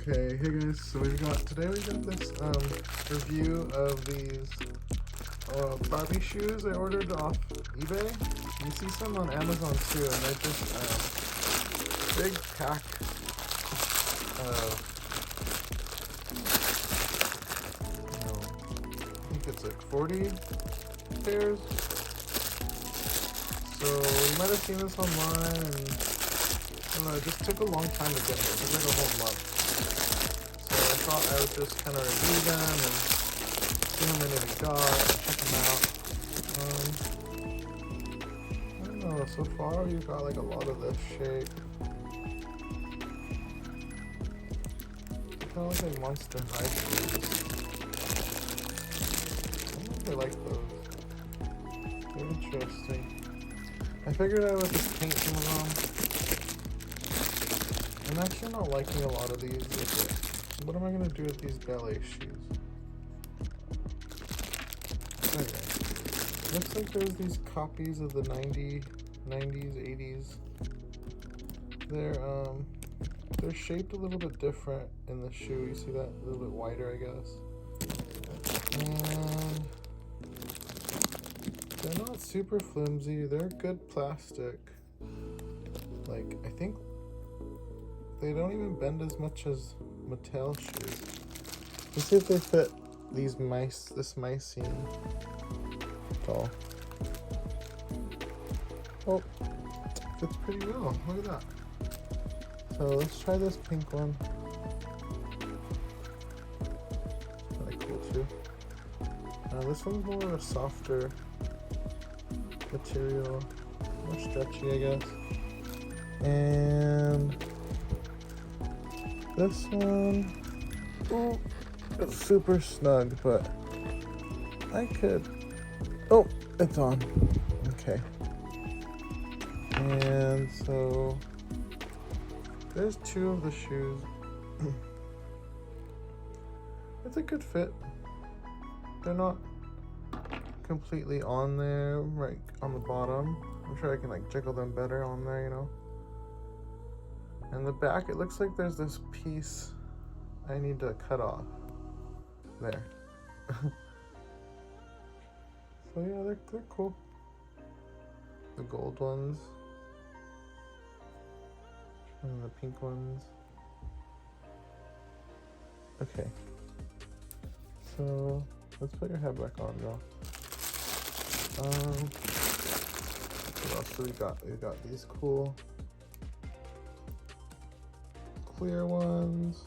Okay, hey guys, so today we got this review of these Barbie shoes I ordered off eBay. You see some on Amazon too, and they're just big pack of, I think it's like 40 pairs. So you might have seen this online, and I don't know, it just took a long time to get here. It took like a whole month. So I thought I would just kind of review them and see how many we got and check them out. I don't know, so far we've got like a lot of this shape. Kind of like Monster High shoes. I don't know if I like those. They're interesting. I figured I would just paint some of them. I'm actually not liking a lot of these. What am I going to do with these ballet shoes? Anyway, looks like there's these copies of the 90s, 80s. They're shaped a little bit different in the shoe. You see that? A little bit wider, I guess. And they're not super flimsy. They're good plastic. Like, I think they don't even bend as much as Mattel shoes. Let's see if they fit this Mycene doll. Oh, fits pretty well. Look at that. So let's try this pink one. Really cool too. This one's more of a softer material, more stretchy, I guess. And this one, it's super snug, but I could, it's on. Okay. And so there's two of the shoes. It's a good fit. They're not completely on there, right on the bottom. I'm sure I can like jiggle them better on there, you know. And the back, it looks like there's this piece I need to cut off. There. So yeah, they're cool. The gold ones. And the pink ones. Okay. So let's put your head back on, y'all. What else do we got? We got these cool clear ones.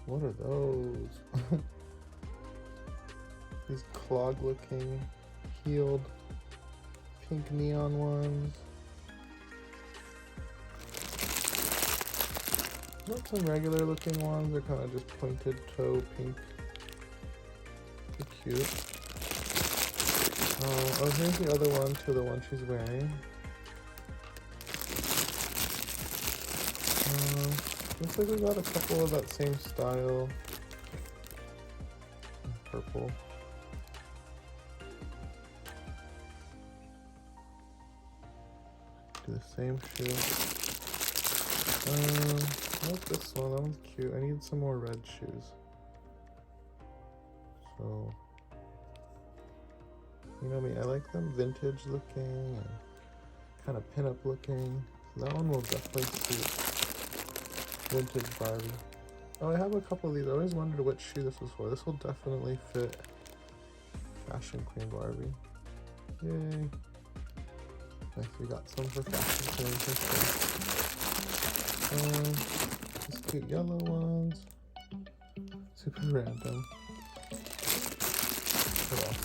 What are those? These clog looking heeled pink neon ones. Not some regular looking ones, they're kind of just pointed toe pink. They're cute. Oh, here's the other one to the one she's wearing. Looks like we got a couple of that same style. Purple. Do the same shoe. I like this one. That one's cute. I need some more red shoes. So, you know me, I like them vintage looking and kind of pinup looking. So that one will definitely suit vintage Barbie. Oh, I have a couple of these. I always wondered which shoe this was for. This will definitely fit Fashion Queen Barbie. Yay. Nice, we got some for Fashion Queen for sure. These cute yellow ones. Super random. What else?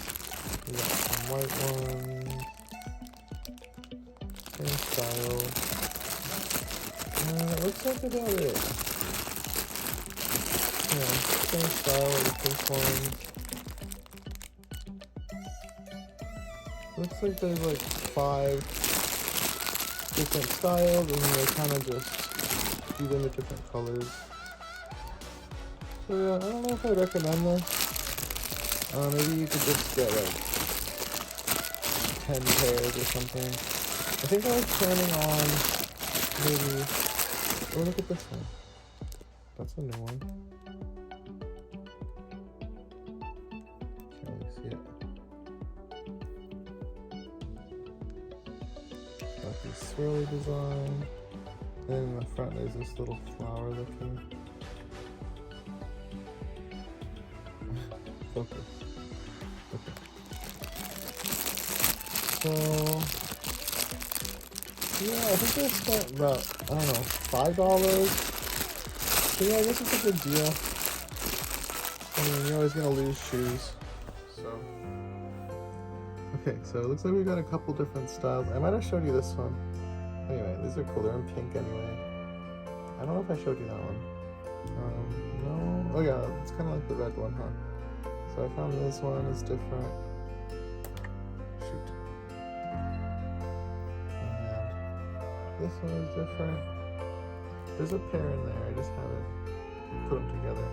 We got some white ones. Same style. It looks like about it. Yeah, same style as the pink ones. Looks like there's like 5 different styles, and then they kind of just do them in different colors. So yeah, I don't know if I recommend this. Maybe you could just get like 10 pairs or something. I think I was planning on maybe, oh, look at this one. That's a new one. Can't really see it. Got this swirly design. And then in the front there's this little flower looking. Focus. Okay. So yeah, I think I spent about, I don't know, $5. So yeah, I guess it's a good deal. I mean, you're always gonna lose shoes. So okay, so it looks like we got a couple different styles. I might have showed you this one. Anyway, these are cool. They're in pink anyway. I don't know if I showed you that one. No. Oh yeah, it's kind of like the red one, huh? So I found this one is different. Shoot. And this one is different. There's a pair in there. I just haven't put them together.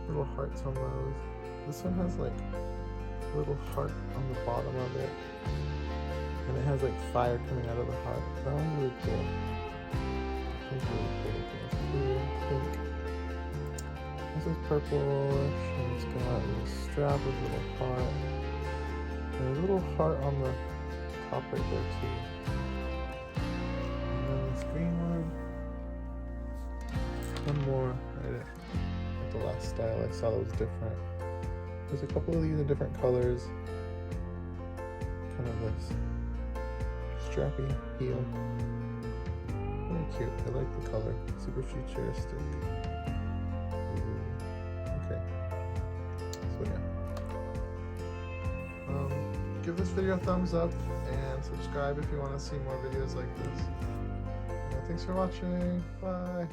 Little hearts on those. This one has like a little heart on the bottom of it. And it has like fire coming out of the heart. That one's really cool. It's really cool. It's blue, pink. This is purplish, and it's got a strap with a little heart. And a little heart on the top right there too. And then this green one. One more right at the last style I saw that was different. There's a couple of these in different colors. Kind of this strappy heel. Very cute. I like the color. Super futuristic. Okay. So yeah. Give this video a thumbs up and subscribe if you want to see more videos like this. Thanks for watching. Bye.